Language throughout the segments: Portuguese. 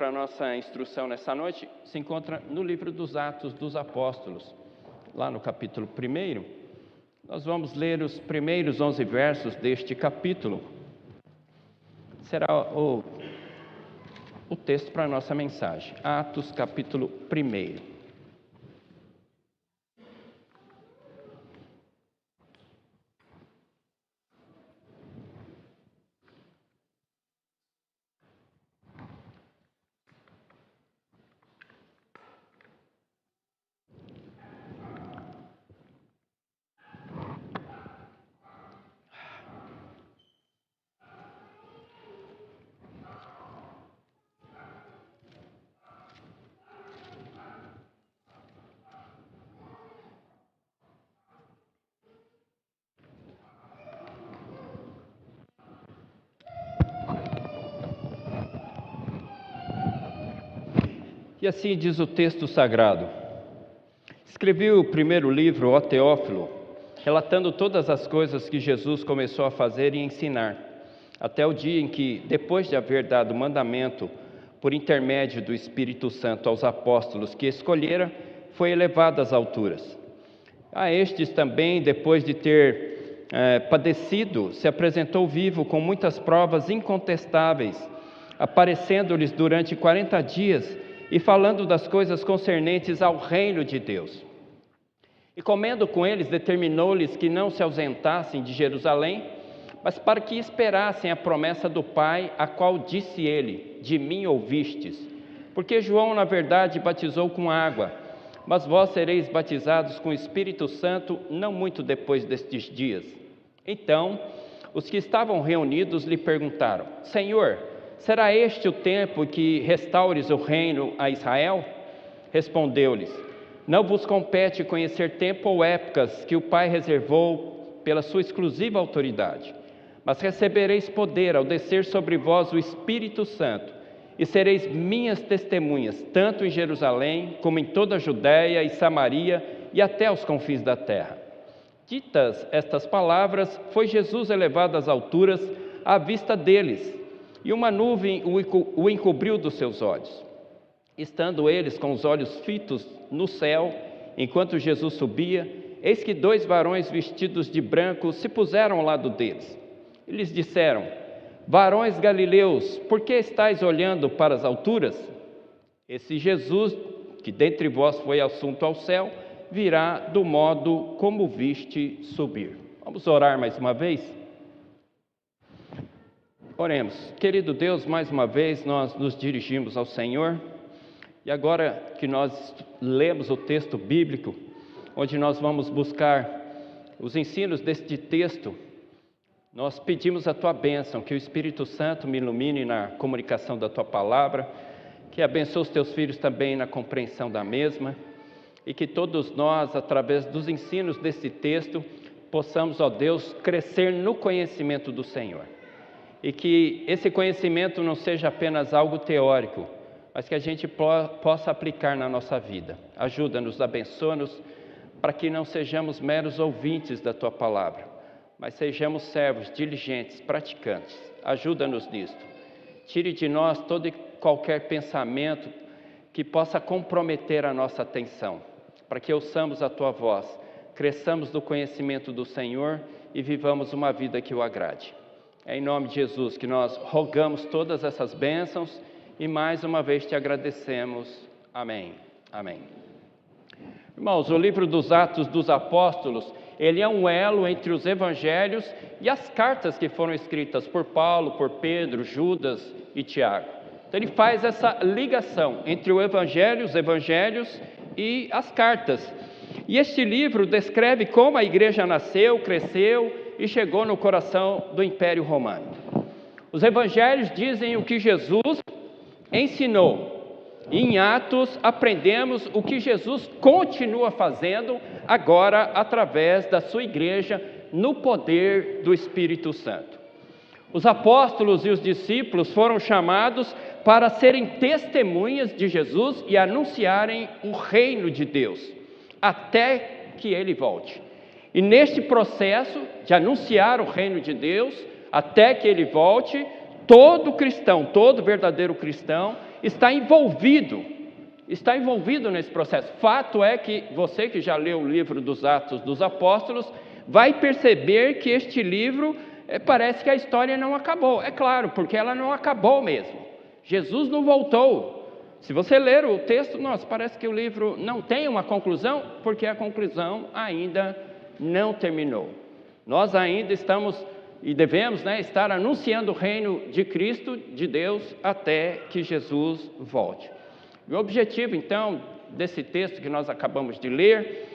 para a nossa instrução nessa noite se encontra no livro dos Atos dos Apóstolos, lá no capítulo 1. Nós vamos ler os primeiros 11 versos deste capítulo. Será o texto para a nossa mensagem. Atos, capítulo 1. E assim diz o texto sagrado: escrevi o primeiro livro, ó Teófilo, relatando todas as coisas que Jesus começou a fazer e ensinar, até o dia em que, depois de haver dado mandamento por intermédio do Espírito Santo aos apóstolos que escolhera, foi elevado às alturas. A estes também, depois de ter padecido, se apresentou vivo com muitas provas incontestáveis, aparecendo-lhes durante 40 dias e falando das coisas concernentes ao reino de Deus. E comendo com eles, determinou-lhes que não se ausentassem de Jerusalém, mas para que esperassem a promessa do Pai, a qual disse ele: de mim ouvistes. Porque João, na verdade, batizou com água, mas vós sereis batizados com o Espírito Santo não muito depois destes dias. Então, os que estavam reunidos lhe perguntaram: Senhor, será este o tempo que restaures o reino a Israel? Respondeu-lhes: não vos compete conhecer tempo ou épocas que o Pai reservou pela sua exclusiva autoridade, mas recebereis poder ao descer sobre vós o Espírito Santo, e sereis minhas testemunhas, tanto em Jerusalém, como em toda a Judéia e Samaria, e até os confins da terra. Ditas estas palavras, foi Jesus elevado às alturas à vista deles, e uma nuvem o encobriu dos seus olhos. Estando eles com os olhos fitos no céu, enquanto Jesus subia, eis que 2 varões vestidos de branco se puseram ao lado deles. E lhes disseram: varões galileus, por que estáis olhando para as alturas? Esse Jesus, que dentre vós foi assunto ao céu, virá do modo como viste subir. Vamos orar mais uma vez? Oremos. Querido Deus, mais uma vez nós nos dirigimos ao Senhor, e agora que nós lemos o texto bíblico, onde nós vamos buscar os ensinos deste texto, nós pedimos a Tua bênção, que o Espírito Santo me ilumine na comunicação da Tua palavra, que abençoe os Teus filhos também na compreensão da mesma, e que todos nós, através dos ensinos desse texto, possamos, ó Deus, crescer no conhecimento do Senhor. E que esse conhecimento não seja apenas algo teórico, mas que a gente possa aplicar na nossa vida. Ajuda-nos, abençoa-nos, para que não sejamos meros ouvintes da Tua palavra, mas sejamos servos diligentes, praticantes. Ajuda-nos nisto. Tire de nós todo e qualquer pensamento que possa comprometer a nossa atenção, para que ouçamos a Tua voz, cresçamos no conhecimento do Senhor e vivamos uma vida que o agrade. É em nome de Jesus que nós rogamos todas essas bênçãos e mais uma vez te agradecemos. Amém. Amém. Irmãos, o livro dos Atos dos Apóstolos, ele é um elo entre os evangelhos e as cartas que foram escritas por Paulo, por Pedro, Judas e Tiago. Então ele faz essa ligação entre os evangelhos e as cartas. E este livro descreve como a igreja nasceu, cresceu e chegou no coração do Império Romano. Os evangelhos dizem o que Jesus ensinou. E em Atos aprendemos o que Jesus continua fazendo agora através da sua igreja no poder do Espírito Santo. Os apóstolos e os discípulos foram chamados para serem testemunhas de Jesus e anunciarem o reino de Deus, até que Ele volte. E neste processo de anunciar o reino de Deus, até que Ele volte, Todo cristão, todo verdadeiro cristão está envolvido nesse processo. Fato é que você que já leu o livro dos Atos dos Apóstolos, vai perceber que este livro, parece que a história não acabou. É claro, porque ela não acabou mesmo. Jesus não voltou. Se você ler o texto, nossa, parece que o livro não tem uma conclusão, porque a conclusão ainda não terminou. Nós ainda estamos e devemos, estar anunciando o reino de Cristo, de Deus, até que Jesus volte. O objetivo, então, desse texto que nós acabamos de ler,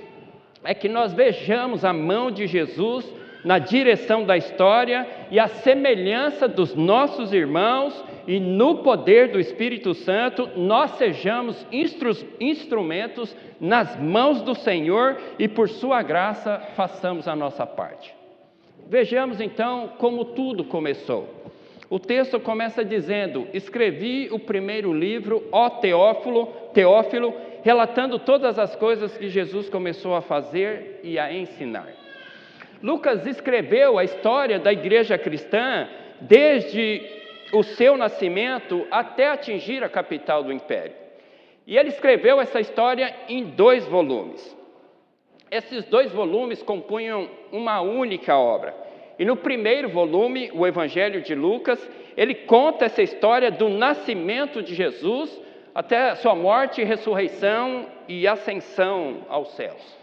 é que nós vejamos a mão de Jesus na direção da história e a semelhança dos nossos irmãos, e no poder do Espírito Santo, nós sejamos instrumentos nas mãos do Senhor e por sua graça façamos a nossa parte. Vejamos então como tudo começou. O texto começa dizendo: escrevi o primeiro livro, ó Teófilo, relatando todas as coisas que Jesus começou a fazer e a ensinar. Lucas escreveu a história da igreja cristã desde o seu nascimento até atingir a capital do império. E ele escreveu essa história em 2 volumes. Esses 2 volumes compunham uma única obra. E no primeiro volume, o Evangelho de Lucas, ele conta essa história do nascimento de Jesus até a sua morte, ressurreição e ascensão aos céus.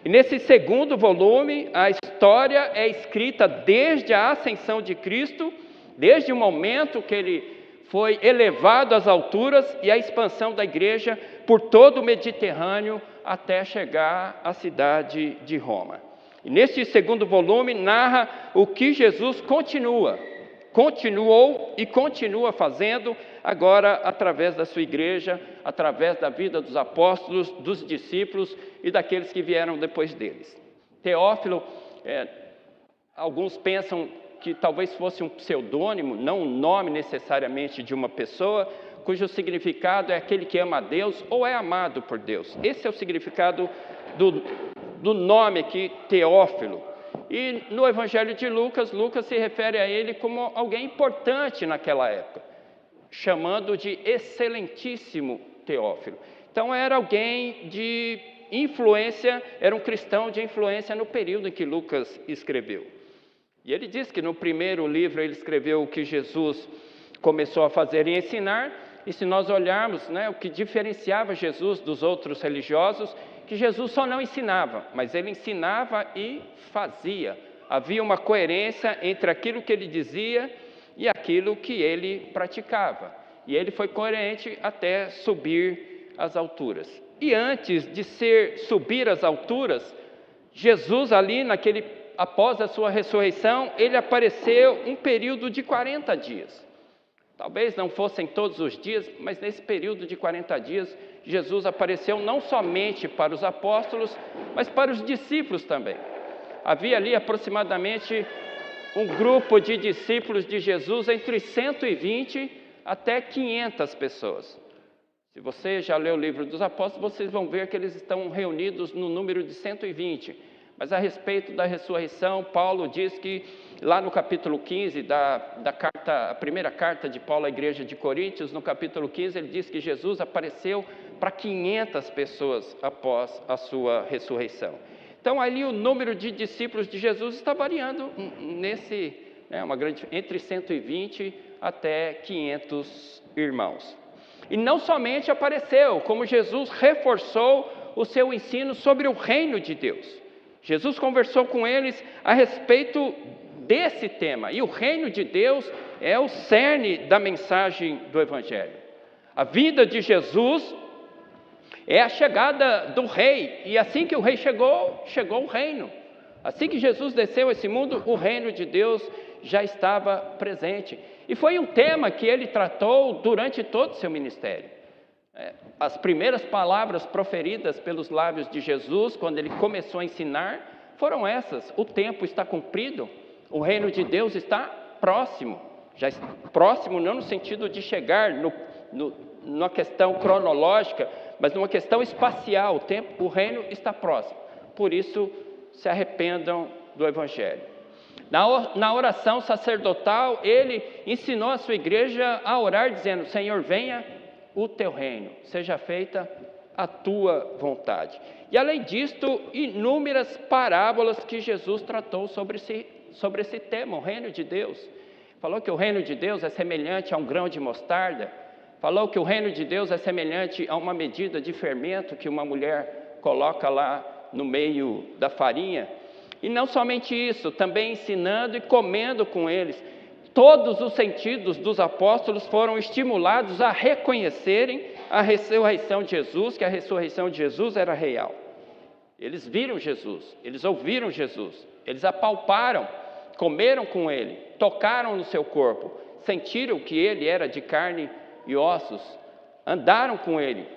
E nesse segundo volume, a história é escrita desde a ascensão de Cristo, desde o momento que ele foi elevado às alturas e a expansão da igreja por todo o Mediterrâneo até chegar à cidade de Roma. E neste segundo volume narra o que Jesus continuou e continua fazendo agora através da sua igreja, através da vida dos apóstolos, dos discípulos e daqueles que vieram depois deles. Teófilo, alguns pensam que talvez fosse um pseudônimo, não um nome necessariamente de uma pessoa, cujo significado é aquele que ama a Deus ou é amado por Deus. Esse é o significado do nome aqui, Teófilo. E no Evangelho de Lucas, Lucas se refere a ele como alguém importante naquela época, chamando de excelentíssimo Teófilo. Então era alguém de influência, era um cristão de influência no período em que Lucas escreveu. E ele diz que no primeiro livro ele escreveu o que Jesus começou a fazer e ensinar, e se nós olharmos o que diferenciava Jesus dos outros religiosos, que Jesus só não ensinava, mas ele ensinava e fazia. Havia uma coerência entre aquilo que ele dizia e aquilo que ele praticava. E ele foi coerente até subir às alturas. E antes de subir às alturas, Jesus ali após a sua ressurreição, ele apareceu um período de 40 dias. Talvez não fossem todos os dias, mas nesse período de 40 dias, Jesus apareceu não somente para os apóstolos, mas para os discípulos também. Havia ali aproximadamente um grupo de discípulos de Jesus, entre 120 até 500 pessoas. Se você já leu o livro dos apóstolos, vocês vão ver que eles estão reunidos no número de 120. Mas a respeito da ressurreição, Paulo diz que lá no capítulo 15 a primeira carta de Paulo à igreja de Coríntios, no capítulo 15, ele diz que Jesus apareceu para 500 pessoas após a sua ressurreição. Então ali o número de discípulos de Jesus está variando entre 120 até 500 irmãos. E não somente apareceu, como Jesus reforçou o seu ensino sobre o reino de Deus. Jesus conversou com eles a respeito desse tema, e o reino de Deus é o cerne da mensagem do Evangelho. A vinda de Jesus é a chegada do rei, e assim que o rei chegou o reino. Assim que Jesus desceu a esse mundo, o reino de Deus já estava presente. E foi um tema que ele tratou durante todo o seu ministério. As primeiras palavras proferidas pelos lábios de Jesus, quando ele começou a ensinar, foram essas: o tempo está cumprido, o reino de Deus está próximo. Já está próximo não no sentido de chegar numa questão cronológica, mas numa questão espacial. O reino está próximo. Por isso, se arrependam do Evangelho. Na oração sacerdotal, ele ensinou a sua igreja a orar dizendo: Senhor, venha o teu reino, seja feita a tua vontade. E além disto, inúmeras parábolas que Jesus tratou sobre esse tema, o reino de Deus. Falou que o reino de Deus é semelhante a um grão de mostarda. Falou que o reino de Deus é semelhante a uma medida de fermento que uma mulher coloca lá no meio da farinha. E não somente isso, também ensinando e comendo com eles. Todos os sentidos dos apóstolos foram estimulados a reconhecerem a ressurreição de Jesus, que a ressurreição de Jesus era real. Eles viram Jesus, eles ouviram Jesus, eles apalparam, comeram com ele, tocaram no seu corpo, sentiram que ele era de carne e ossos, andaram com ele,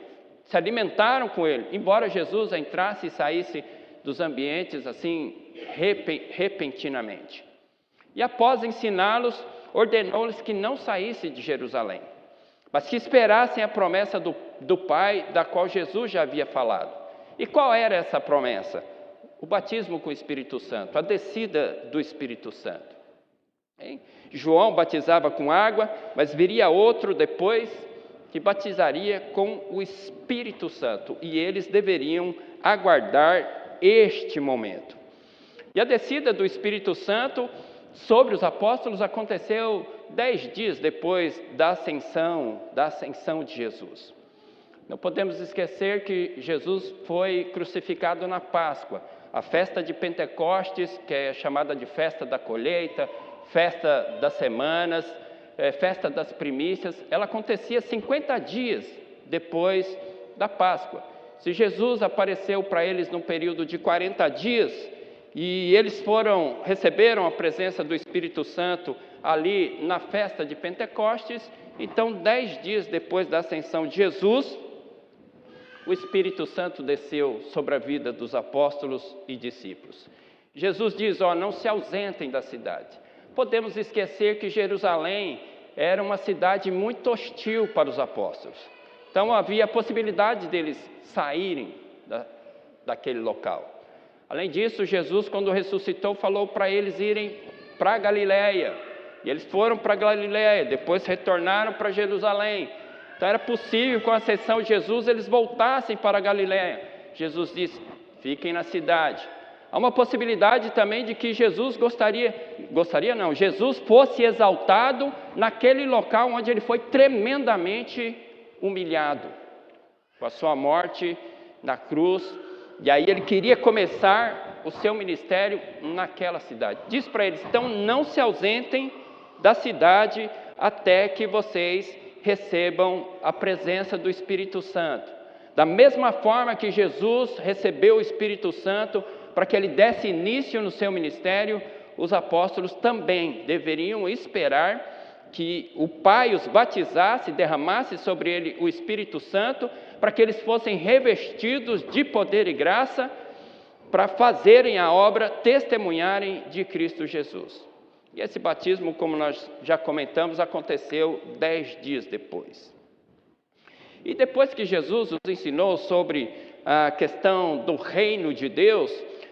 se alimentaram com ele, embora Jesus entrasse e saísse dos ambientes assim repentinamente. E após ensiná-los, ordenou-lhes que não saíssem de Jerusalém, mas que esperassem a promessa do Pai, da qual Jesus já havia falado. E qual era essa promessa? O batismo com o Espírito Santo, a descida do Espírito Santo. João batizava com água, mas viria outro depois que batizaria com o Espírito Santo, e eles deveriam aguardar este momento. E a descida do Espírito Santo sobre os apóstolos aconteceu 10 dias depois da ascensão de Jesus. Não podemos esquecer que Jesus foi crucificado na Páscoa. A festa de Pentecostes, que é chamada de festa da colheita, festa das semanas, festa das primícias, ela acontecia 50 dias depois da Páscoa. Se Jesus apareceu para eles num período de 40 dias, e eles receberam a presença do Espírito Santo ali na festa de Pentecostes, então 10 dias depois da ascensão de Jesus, o Espírito Santo desceu sobre a vida dos apóstolos e discípulos. Jesus diz: não se ausentem da cidade. Podemos esquecer que Jerusalém era uma cidade muito hostil para os apóstolos. Então havia a possibilidade deles saírem daquele local. Além disso, Jesus, quando ressuscitou, falou para eles irem para a Galileia. E eles foram para a Galileia, depois retornaram para Jerusalém. Então era possível, com a ascensão de Jesus, eles voltassem para a Galileia. Jesus disse: fiquem na cidade. Há uma possibilidade também de que Jesus Jesus fosse exaltado naquele local onde ele foi tremendamente humilhado, com a sua morte na cruz. E aí ele queria começar o seu ministério naquela cidade. Diz para eles: então não se ausentem da cidade até que vocês recebam a presença do Espírito Santo. Da mesma forma que Jesus recebeu o Espírito Santo para que ele desse início no seu ministério, os apóstolos também deveriam esperar que o Pai os batizasse, derramasse sobre ele o Espírito Santo, para que eles fossem revestidos de poder e graça, para fazerem a obra, testemunharem de Cristo Jesus. E esse batismo, como nós já comentamos, aconteceu 10 dias depois. E depois que Jesus os ensinou sobre a questão do reino de Deus,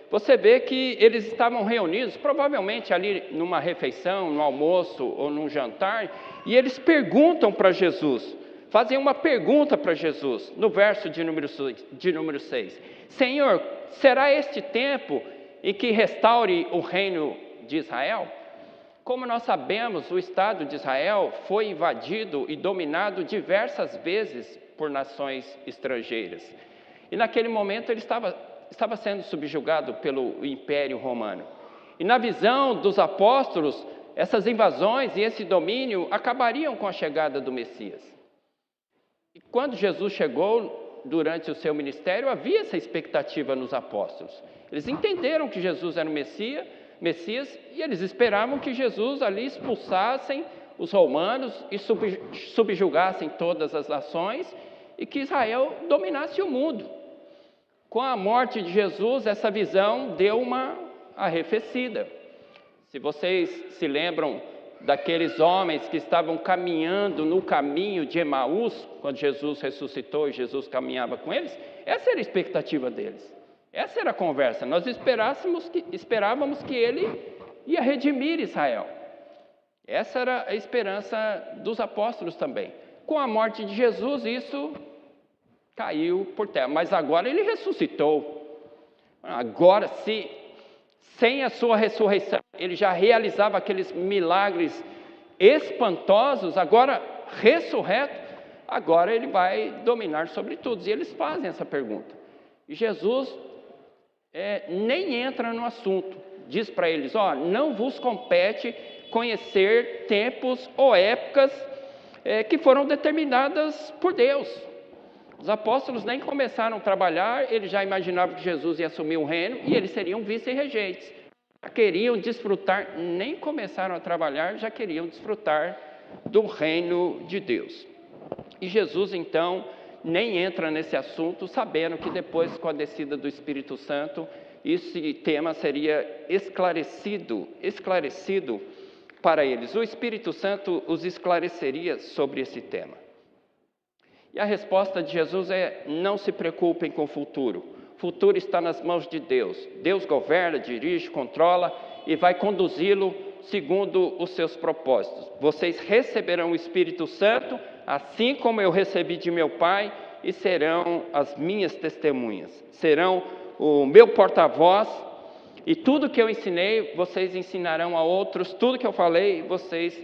você vê que eles estavam reunidos, provavelmente ali numa refeição, no almoço ou num jantar, e eles perguntam para Jesus, fazem uma pergunta para Jesus, no verso de número 6. Senhor, será este tempo em que restaure o reino de Israel? Como nós sabemos, o Estado de Israel foi invadido e dominado diversas vezes por nações estrangeiras. E naquele momento ele estava sendo subjugado pelo Império Romano. E na visão dos apóstolos, essas invasões e esse domínio acabariam com a chegada do Messias. E quando Jesus chegou, durante o seu ministério, havia essa expectativa nos apóstolos. Eles entenderam que Jesus era o Messias, e eles esperavam que Jesus ali expulsassem os romanos e subjugassem todas as nações e que Israel dominasse o mundo. Com a morte de Jesus, essa visão deu uma arrefecida. Se vocês se lembram daqueles homens que estavam caminhando no caminho de Emaús, quando Jesus ressuscitou e Jesus caminhava com eles, essa era a expectativa deles. Essa era a conversa. Nós esperávamos que ele ia redimir Israel. Essa era a esperança dos apóstolos também. Com a morte de Jesus, isso caiu por terra. Mas agora ele ressuscitou. Agora, se sem a sua ressurreição, ele já realizava aqueles milagres espantosos, agora ressurreto, agora ele vai dominar sobre tudo. E eles fazem essa pergunta. E Jesus nem entra no assunto. Diz para eles, não vos compete conhecer tempos ou épocas que foram determinadas por Deus. Os apóstolos nem começaram a trabalhar, eles já imaginavam que Jesus ia assumir o reino e eles seriam vice-regentes. Já queriam desfrutar, nem começaram a trabalhar, já queriam desfrutar do reino de Deus. E Jesus, então, nem entra nesse assunto, sabendo que depois, com a descida do Espírito Santo, esse tema seria esclarecido para eles. O Espírito Santo os esclareceria sobre esse tema. E a resposta de Jesus é: não se preocupem com o futuro. O futuro está nas mãos de Deus. Deus governa, dirige, controla e vai conduzi-lo segundo os seus propósitos. Vocês receberão o Espírito Santo, assim como eu recebi de meu Pai, e serão as minhas testemunhas. Serão o meu porta-voz, e tudo que eu ensinei, vocês ensinarão a outros. Tudo que eu falei, vocês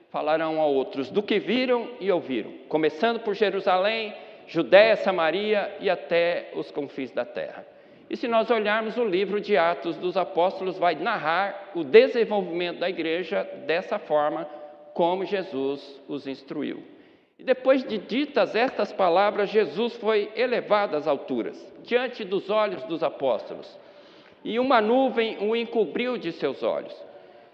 falarão a outros, do que viram e ouviram, começando por Jerusalém, Judéia, Samaria e até os confins da terra. E se nós olharmos o livro de Atos dos Apóstolos, vai narrar o desenvolvimento da igreja dessa forma, como Jesus os instruiu. E depois de ditas estas palavras, Jesus foi elevado às alturas, diante dos olhos dos apóstolos, e uma nuvem o encobriu de seus olhos.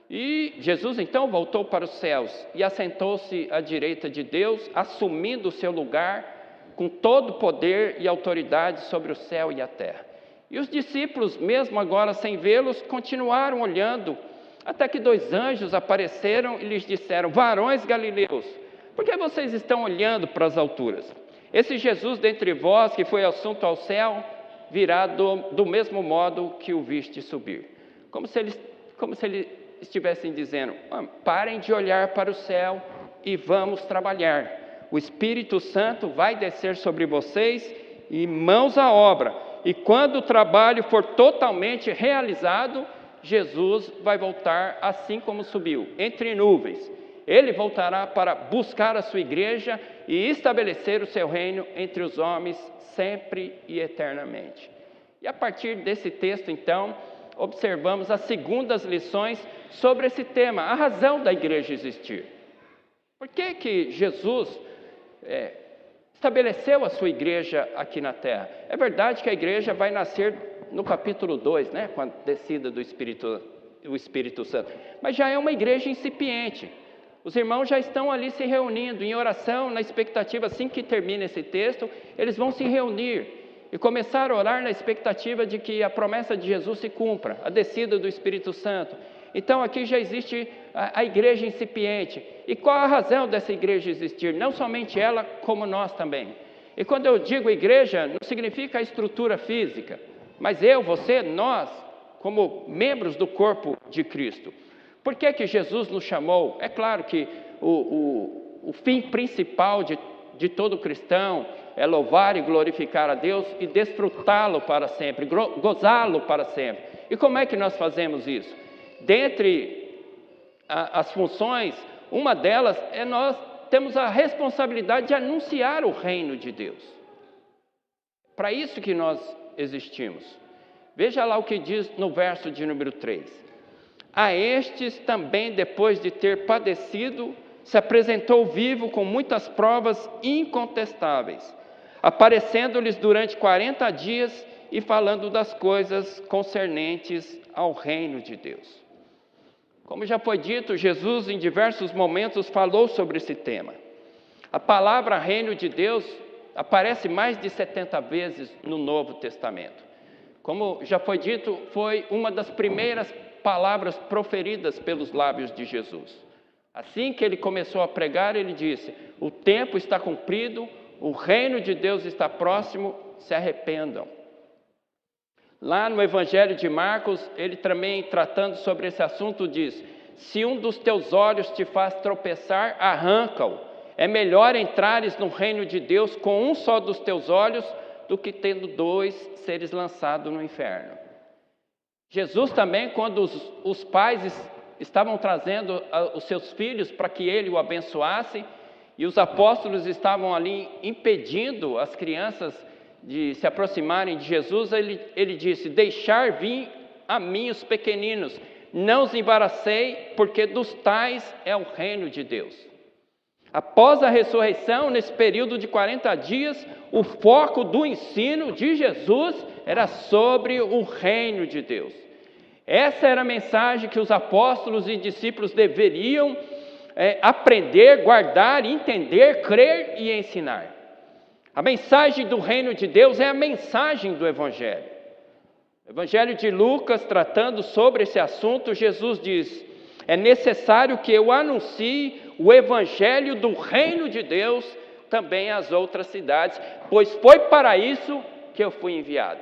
E Jesus então voltou para os céus e assentou-se à direita de Deus, assumindo o seu lugar com todo o poder e autoridade sobre o céu e a terra. E os discípulos, mesmo agora sem vê-los, continuaram olhando, até que 2 anjos apareceram e lhes disseram: varões galileus, por que vocês estão olhando para as alturas? Esse Jesus dentre vós, que foi assunto ao céu, virá do mesmo modo que o viste subir. Como se eles estivessem dizendo: parem de olhar para o céu e vamos trabalhar. O Espírito Santo vai descer sobre vocês e mãos à obra. E quando o trabalho for totalmente realizado, Jesus vai voltar assim como subiu, entre nuvens. Ele voltará para buscar a sua igreja e estabelecer o seu reino entre os homens sempre e eternamente. E a partir desse texto, então, observamos as segundas lições sobre esse tema, a razão da igreja existir. Por que Jesus estabeleceu a sua igreja aqui na terra? É verdade que a igreja vai nascer no capítulo 2, com a descida do Espírito Santo, mas já é uma igreja incipiente. Os irmãos já estão ali se reunindo em oração, na expectativa, assim que termina esse texto, eles vão se reunir e começar a orar na expectativa de que a promessa de Jesus se cumpra, a descida do Espírito Santo. Então aqui já existe a igreja incipiente. E qual a razão dessa igreja existir? Não somente ela, como nós também. E quando eu digo igreja, não significa a estrutura física, mas eu, você, nós, como membros do corpo de Cristo. Por que Jesus nos chamou? É claro que o fim principal de todo cristão é louvar e glorificar a Deus e desfrutá-lo para sempre, gozá-lo para sempre. E como é que nós fazemos isso? Dentre as funções, uma delas é nós temos a responsabilidade de anunciar o reino de Deus. Para isso que nós existimos. Veja lá o que diz no verso de número 3. A estes também, depois de ter padecido, se apresentou vivo com muitas provas incontestáveis, aparecendo-lhes durante 40 dias e falando das coisas concernentes ao reino de Deus. Como já foi dito, Jesus em diversos momentos falou sobre esse tema. A palavra reino de Deus aparece mais de 70 vezes no Novo Testamento. Como já foi dito, foi uma das primeiras palavras proferidas pelos lábios de Jesus. Assim que ele começou a pregar, ele disse: o tempo está cumprido, o reino de Deus está próximo, se arrependam. Lá no Evangelho de Marcos, ele também tratando sobre esse assunto diz: se um dos teus olhos te faz tropeçar, arranca-o. É melhor entrares no reino de Deus com um só dos teus olhos do que tendo dois seres lançado no inferno. Jesus também, quando os pais estavam trazendo os seus filhos para que ele o abençoasse, e os apóstolos estavam ali impedindo as crianças de se aproximarem de Jesus, ele disse: deixar vir a mim os pequeninos, não os embaracei, porque dos tais é o reino de Deus. Após a ressurreição, nesse período de 40 dias, o foco do ensino de Jesus era sobre o reino de Deus. Essa era a mensagem que os apóstolos e discípulos deveriam aprender, guardar, entender, crer e ensinar. A mensagem do reino de Deus é a mensagem do Evangelho. O Evangelho de Lucas, tratando sobre esse assunto, Jesus diz: é necessário que eu anuncie o Evangelho do reino de Deus também às outras cidades, pois foi para isso que eu fui enviado.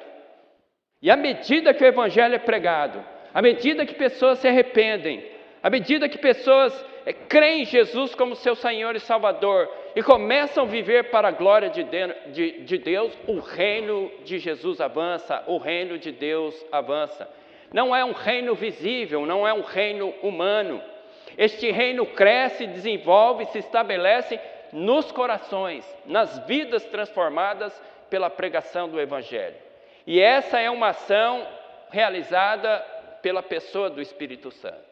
E à medida que o Evangelho é pregado, à medida que pessoas se arrependem, à medida que pessoas creem em Jesus como seu Senhor e Salvador e começam a viver para a glória de Deus, o reino de Jesus avança, o reino de Deus avança. Não é um reino visível, não é um reino humano. Este reino cresce, desenvolve, se estabelece nos corações, nas vidas transformadas pela pregação do Evangelho. E essa é uma ação realizada pela pessoa do Espírito Santo.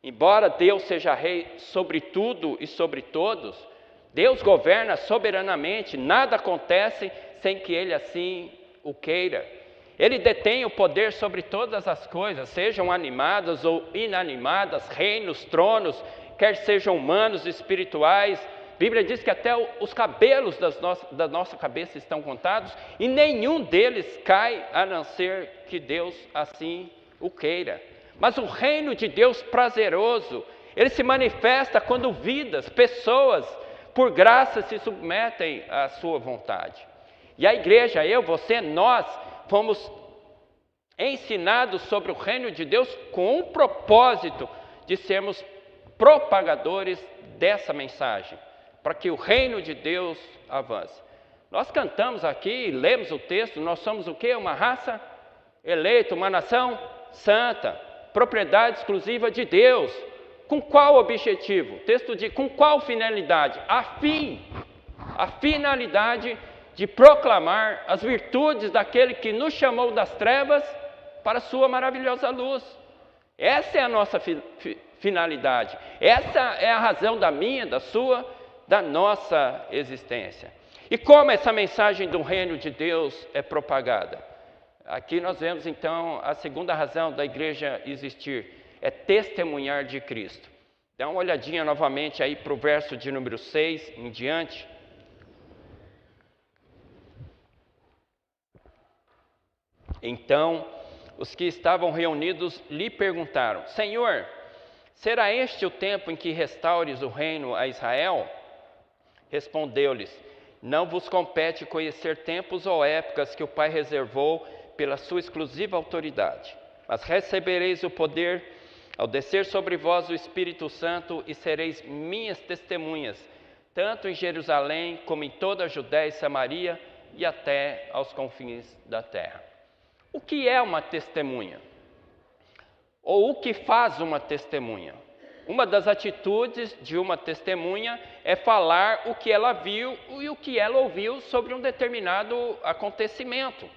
Embora Deus seja rei sobre tudo e sobre todos, Deus governa soberanamente, nada acontece sem que Ele assim o queira. Ele detém o poder sobre todas as coisas, sejam animadas ou inanimadas, reinos, tronos, quer sejam humanos, espirituais. A Bíblia diz que até os cabelos da nossa cabeça estão contados e nenhum deles cai a não ser que Deus assim o queira. Mas o reino de Deus prazeroso, ele se manifesta quando vidas, pessoas, por graça se submetem à sua vontade. E a igreja, eu, você, nós, fomos ensinados sobre o reino de Deus com o propósito de sermos propagadores dessa mensagem, para que o reino de Deus avance. Nós cantamos aqui, lemos o texto, nós somos o quê? Uma raça eleita, uma nação santa, propriedade exclusiva de Deus. Com qual objetivo? O texto diz, com qual finalidade? A finalidade de proclamar as virtudes daquele que nos chamou das trevas para a sua maravilhosa luz. Essa é a nossa finalidade. Essa é a razão da minha, da sua, da nossa existência. E como essa mensagem do reino de Deus é propagada? Aqui nós vemos então a segunda razão da igreja existir, é testemunhar de Cristo. Dá uma olhadinha novamente aí para o verso de número 6 em diante. Então, os que estavam reunidos lhe perguntaram: Senhor, será este o tempo em que restaures o reino a Israel? Respondeu-lhes: não vos compete conhecer tempos ou épocas que o Pai reservou pela sua exclusiva autoridade, mas recebereis o poder ao descer sobre vós o Espírito Santo e sereis minhas testemunhas, tanto em Jerusalém como em toda a Judéia e Samaria e até aos confins da terra. O que é uma testemunha? Ou o que faz uma testemunha? Uma das atitudes de uma testemunha é falar o que ela viu e o que ela ouviu sobre um determinado acontecimento.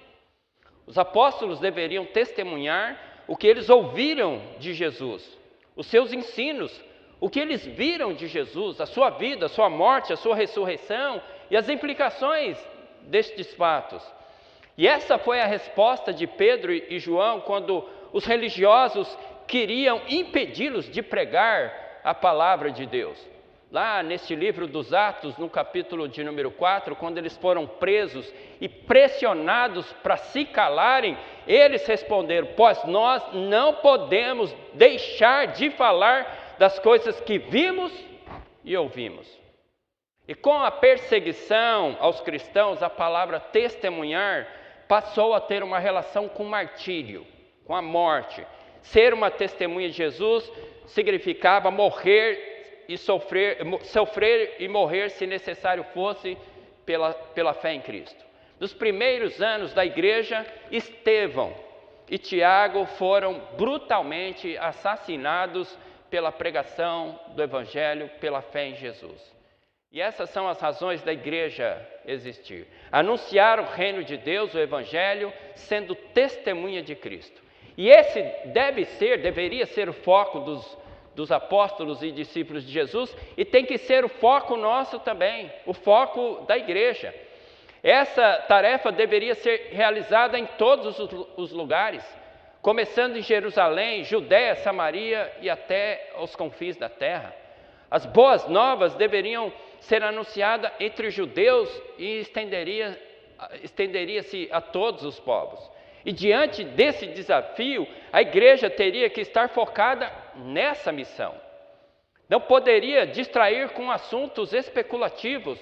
Os apóstolos deveriam testemunhar o que eles ouviram de Jesus, os seus ensinos, o que eles viram de Jesus, a sua vida, a sua morte, a sua ressurreição e as implicações destes fatos. E essa foi a resposta de Pedro e João quando os religiosos queriam impedi-los de pregar a palavra de Deus. Lá neste livro dos Atos, no capítulo de número 4, quando eles foram presos e pressionados para se calarem, eles responderam: pois nós não podemos deixar de falar das coisas que vimos e ouvimos. E com a perseguição aos cristãos, a palavra testemunhar passou a ter uma relação com o martírio, com a morte. Ser uma testemunha de Jesus significava morrer e sofrer e morrer, se necessário fosse, pela fé em Cristo. Nos primeiros anos da igreja, Estevão e Tiago foram brutalmente assassinados pela pregação do Evangelho, pela fé em Jesus. E essas são as razões da igreja existir. Anunciar o reino de Deus, o Evangelho, sendo testemunha de Cristo. E esse deveria ser o foco dos apóstolos e discípulos de Jesus, e tem que ser o foco nosso também, o foco da igreja. Essa tarefa deveria ser realizada em todos os lugares, começando em Jerusalém, Judéia, Samaria e até aos confins da terra. As boas novas deveriam ser anunciadas entre os judeus e estenderia-se a todos os povos. E diante desse desafio, a igreja teria que estar focada nessa missão. Não poderia distrair com assuntos especulativos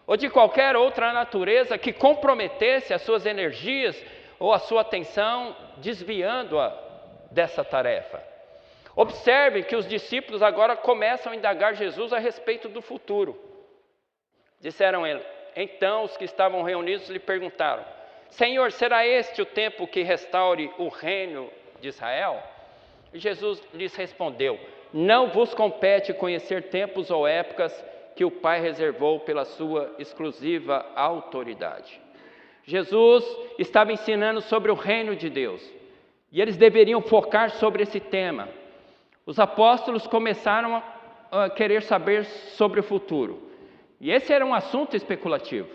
ou de qualquer outra natureza que comprometesse as suas energias ou a sua atenção, desviando-a dessa tarefa. Observe que os discípulos agora começam a indagar Jesus a respeito do futuro. Disseram ele. Então os que estavam reunidos lhe perguntaram: Senhor, será este o tempo que restaure o reino de Israel? E Jesus lhes respondeu: Não vos compete conhecer tempos ou épocas que o Pai reservou pela sua exclusiva autoridade. Jesus estava ensinando sobre o reino de Deus, e eles deveriam focar sobre esse tema. Os apóstolos começaram a querer saber sobre o futuro, e esse era um assunto especulativo,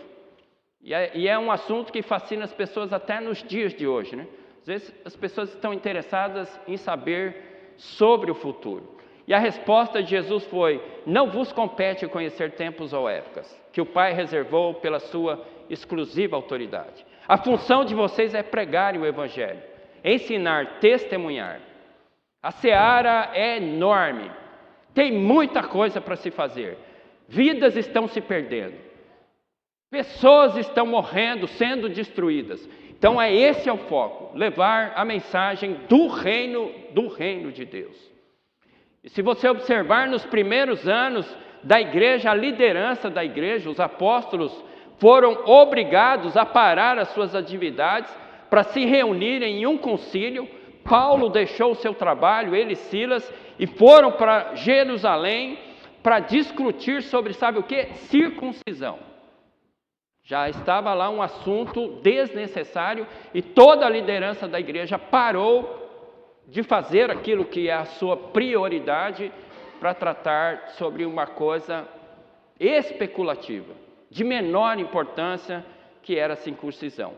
e é um assunto que fascina as pessoas até nos dias de hoje, né? Às vezes as pessoas estão interessadas em saber sobre o futuro. E a resposta de Jesus foi: não vos compete conhecer tempos ou épocas, que o Pai reservou pela sua exclusiva autoridade. A função de vocês é pregar o Evangelho, ensinar, testemunhar. A seara é enorme, tem muita coisa para se fazer. Vidas estão se perdendo, pessoas estão morrendo, sendo destruídas. Então esse é o foco, levar a mensagem do reino de Deus. E se você observar nos primeiros anos da igreja, a liderança da igreja, os apóstolos foram obrigados a parar as suas atividades para se reunirem em um concílio. Paulo deixou o seu trabalho, ele e Silas, e foram para Jerusalém para discutir sobre, sabe o que? Circuncisão. Já estava lá um assunto desnecessário e toda a liderança da igreja parou de fazer aquilo que é a sua prioridade para tratar sobre uma coisa especulativa, de menor importância, que era a circuncisão.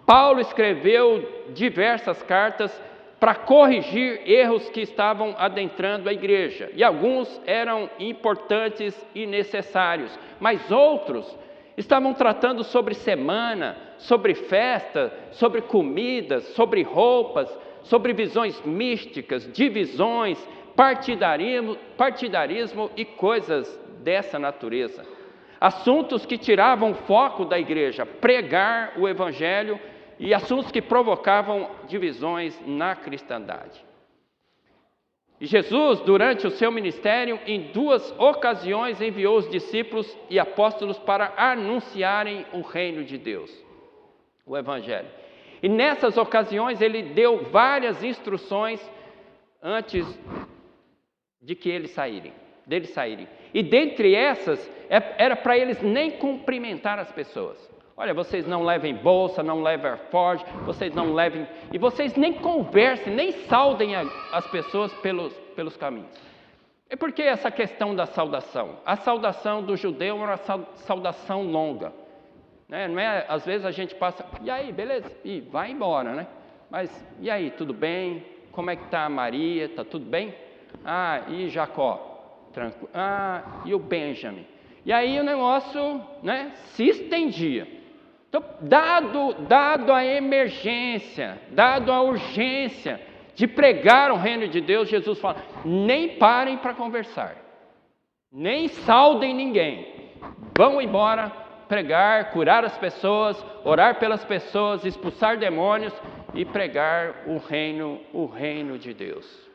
Paulo escreveu diversas cartas para corrigir erros que estavam adentrando a igreja, e alguns eram importantes e necessários, mas outros estavam tratando sobre semana, sobre festa, sobre comidas, sobre roupas, sobre visões místicas, divisões, partidarismo e coisas dessa natureza. Assuntos que tiravam o foco da igreja, pregar o Evangelho, e assuntos que provocavam divisões na cristandade. E Jesus, durante o seu ministério, em 2 ocasiões enviou os discípulos e apóstolos para anunciarem o reino de Deus, o Evangelho. E nessas ocasiões ele deu várias instruções antes de que deles saírem. E dentre essas, era para eles nem cumprimentar as pessoas. Olha, vocês não levem bolsa, não levem alforje, vocês não levem... E vocês nem conversem, nem saudem as pessoas pelos caminhos. E por que essa questão da saudação? A saudação do judeu era uma saudação longa. Né? Não é, às vezes a gente passa, e aí, beleza? E vai embora, né? Mas, e aí, tudo bem? Como é que está a Maria? Está tudo bem? Ah, e Jacó? Tranquilo. Ah, e o Benjamin? E aí o negócio, né, se estendia. Então, dado a emergência, dado a urgência de pregar o reino de Deus, Jesus fala: nem parem para conversar, nem saudem ninguém, vão embora pregar, curar as pessoas, orar pelas pessoas, expulsar demônios e pregar o reino de Deus.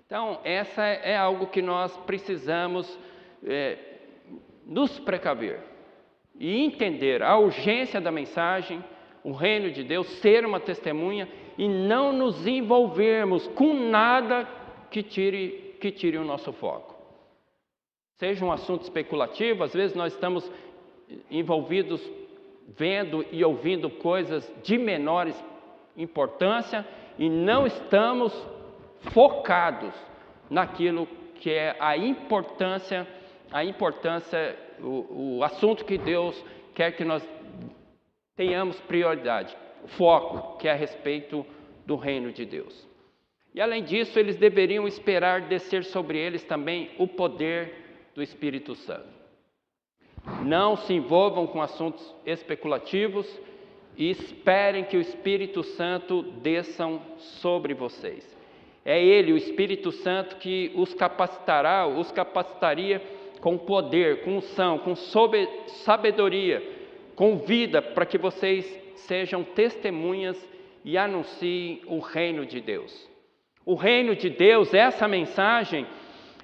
Então, essa é algo que nós precisamos nos precaver e entender a urgência da mensagem, o reino de Deus, ser uma testemunha e não nos envolvermos com nada que tire o nosso foco. Seja um assunto especulativo, às vezes nós estamos envolvidos vendo e ouvindo coisas de menor importância e não estamos focados naquilo que é a importância, o assunto que Deus quer que nós tenhamos prioridade, foco, que é a respeito do reino de Deus. E além disso, eles deveriam esperar descer sobre eles também o poder do Espírito Santo. Não se envolvam com assuntos especulativos e esperem que o Espírito Santo desçam sobre vocês. É Ele, o Espírito Santo, que os capacitaria com poder, com unção, com sabedoria, com vida, para que vocês sejam testemunhas e anunciem o reino de Deus. O reino de Deus, essa mensagem,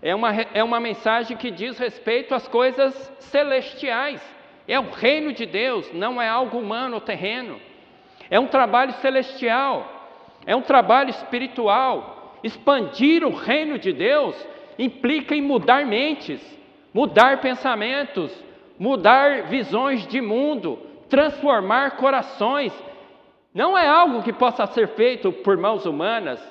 é uma mensagem que diz respeito às coisas celestiais. É o reino de Deus, não é algo humano ou terreno. É um trabalho celestial, é um trabalho espiritual. Expandir o reino de Deus implica em mudar mentes, mudar pensamentos, mudar visões de mundo, transformar corações. Não é algo que possa ser feito por mãos humanas,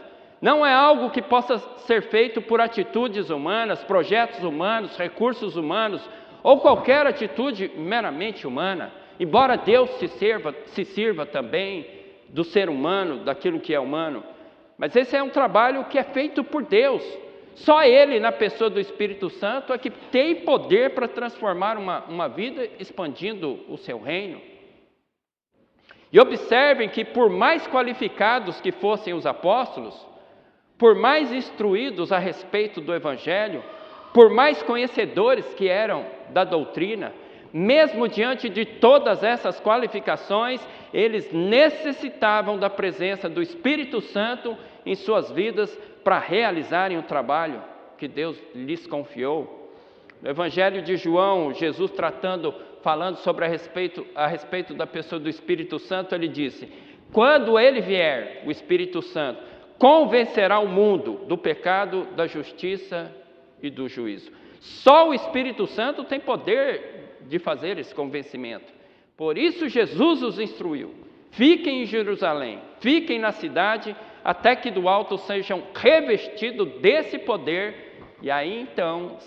não é algo que possa ser feito por atitudes humanas, projetos humanos, recursos humanos, ou qualquer atitude meramente humana, embora Deus se sirva também do ser humano, daquilo que é humano. Mas esse é um trabalho que é feito por Deus. Só Ele, na pessoa do Espírito Santo, é que tem poder para transformar uma vida, expandindo o seu reino. E observem que por mais qualificados que fossem os apóstolos, por mais instruídos a respeito do Evangelho, por mais conhecedores que eram da doutrina, mesmo diante de todas essas qualificações, eles necessitavam da presença do Espírito Santo em suas vidas para realizarem o trabalho que Deus lhes confiou. No Evangelho de João, Jesus falando sobre a respeito da pessoa do Espírito Santo, ele disse: quando ele vier, o Espírito Santo, convencerá o mundo do pecado, da justiça e do juízo. Só o Espírito Santo tem poder de fazer esse convencimento. Por isso Jesus os instruiu: fiquem em Jerusalém, fiquem na cidade, até que do alto sejam revestidos desse poder, e aí então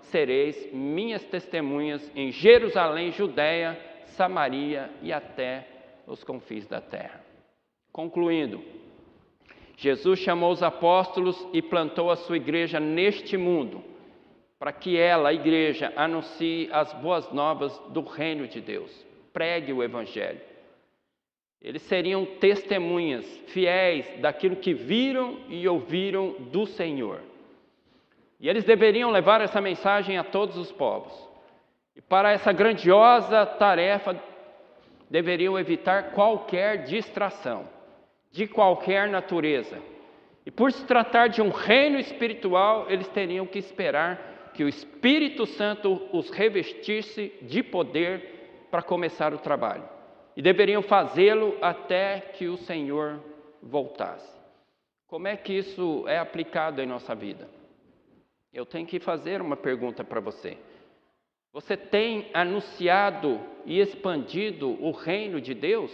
sereis minhas testemunhas em Jerusalém, Judeia, Samaria e até os confins da terra. Concluindo, Jesus chamou os apóstolos e plantou a sua igreja neste mundo, para que ela, a igreja, anuncie as boas novas do reino de Deus, pregue o Evangelho. Eles seriam testemunhas fiéis daquilo que viram e ouviram do Senhor. E eles deveriam levar essa mensagem a todos os povos. E para essa grandiosa tarefa, deveriam evitar qualquer distração, de qualquer natureza. E por se tratar de um reino espiritual, eles teriam que esperar que o Espírito Santo os revestisse de poder para começar o trabalho. E deveriam fazê-lo até que o Senhor voltasse. Como é que isso é aplicado em nossa vida? Eu tenho que fazer uma pergunta para você. Você tem anunciado e expandido o reino de Deus?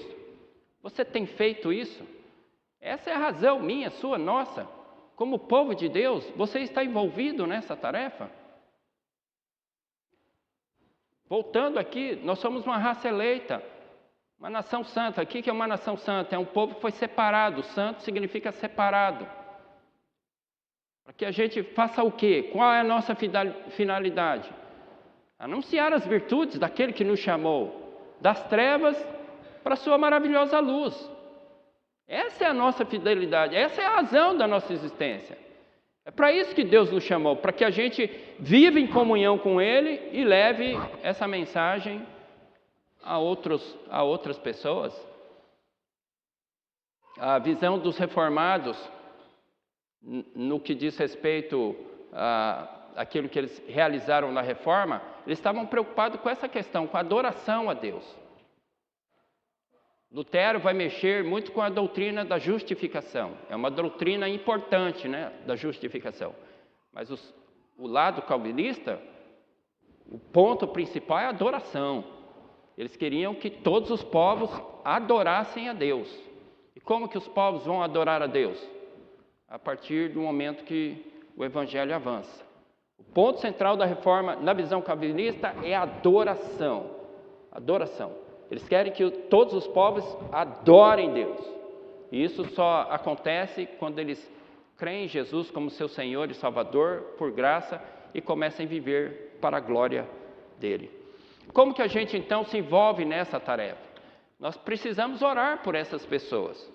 Você tem feito isso? Essa é a razão minha, sua, nossa. Como povo de Deus, você está envolvido nessa tarefa? Voltando aqui, nós somos uma raça eleita, uma nação santa. O que é uma nação santa? É um povo que foi separado. Santo significa separado. Para que a gente faça o quê? Qual é a nossa finalidade? Anunciar as virtudes daquele que nos chamou das trevas para a sua maravilhosa luz. Essa é a nossa fidelidade, essa é a razão da nossa existência. É para isso que Deus nos chamou, para que a gente viva em comunhão com Ele e leve essa mensagem a outras pessoas. A visão dos reformados, no que diz respeito àquilo que eles realizaram na reforma, eles estavam preocupados com essa questão, com a adoração a Deus. Lutero vai mexer muito com a doutrina da justificação. É uma doutrina importante, né, da justificação. Mas o lado calvinista, o ponto principal é a adoração. Eles queriam que todos os povos adorassem a Deus. E como que os povos vão adorar a Deus? A partir do momento que o Evangelho avança. O ponto central da reforma, na visão calvinista, é a adoração. Adoração. Eles querem que todos os povos adorem Deus. E isso só acontece quando eles creem em Jesus como seu Senhor e Salvador, por graça, e começam a viver para a glória dele. Como que a gente então se envolve nessa tarefa? Nós precisamos orar por essas pessoas.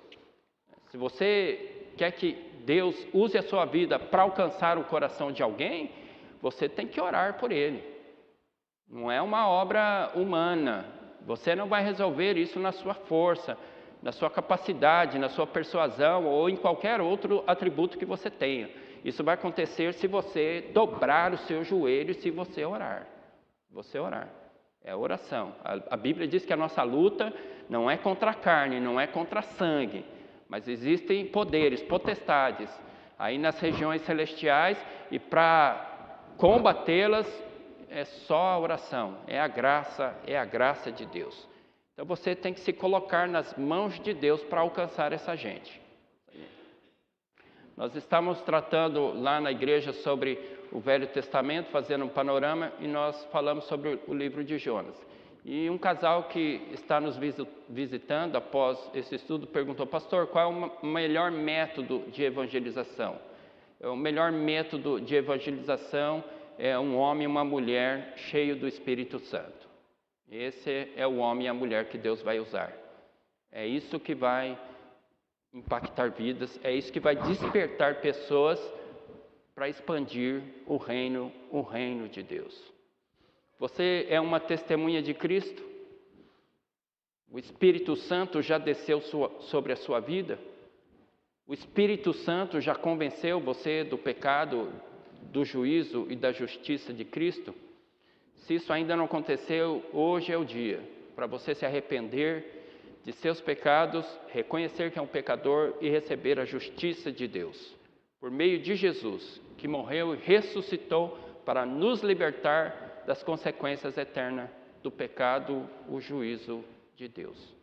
Se você quer que Deus use a sua vida para alcançar o coração de alguém, você tem que orar por ele. Não é uma obra humana. Você não vai resolver isso na sua força, na sua capacidade, na sua persuasão ou em qualquer outro atributo que você tenha. Isso vai acontecer se você dobrar o seu joelho e se você orar. Você orar. É oração. A Bíblia diz que a nossa luta não é contra a carne, não é contra sangue, mas existem poderes, potestades, aí nas regiões celestiais, e para combatê-las é só a oração, é a graça de Deus. Então você tem que se colocar nas mãos de Deus para alcançar essa gente. Nós estamos tratando lá na igreja sobre o Velho Testamento, fazendo um panorama, e nós falamos sobre o livro de Jonas. E um casal que está nos visitando após esse estudo perguntou: pastor, qual é o melhor método de evangelização? O melhor método de evangelização é um homem e uma mulher cheio do Espírito Santo. Esse é o homem e a mulher que Deus vai usar. É isso que vai impactar vidas, é isso que vai despertar pessoas para expandir o reino de Deus. Você é uma testemunha de Cristo? O Espírito Santo já desceu sobre a sua vida? O Espírito Santo já convenceu você do pecado, do juízo e da justiça de Cristo? Se isso ainda não aconteceu, hoje é o dia para você se arrepender de seus pecados, reconhecer que é um pecador e receber a justiça de Deus, por meio de Jesus, que morreu e ressuscitou para nos libertar das consequências eternas do pecado, o juízo de Deus.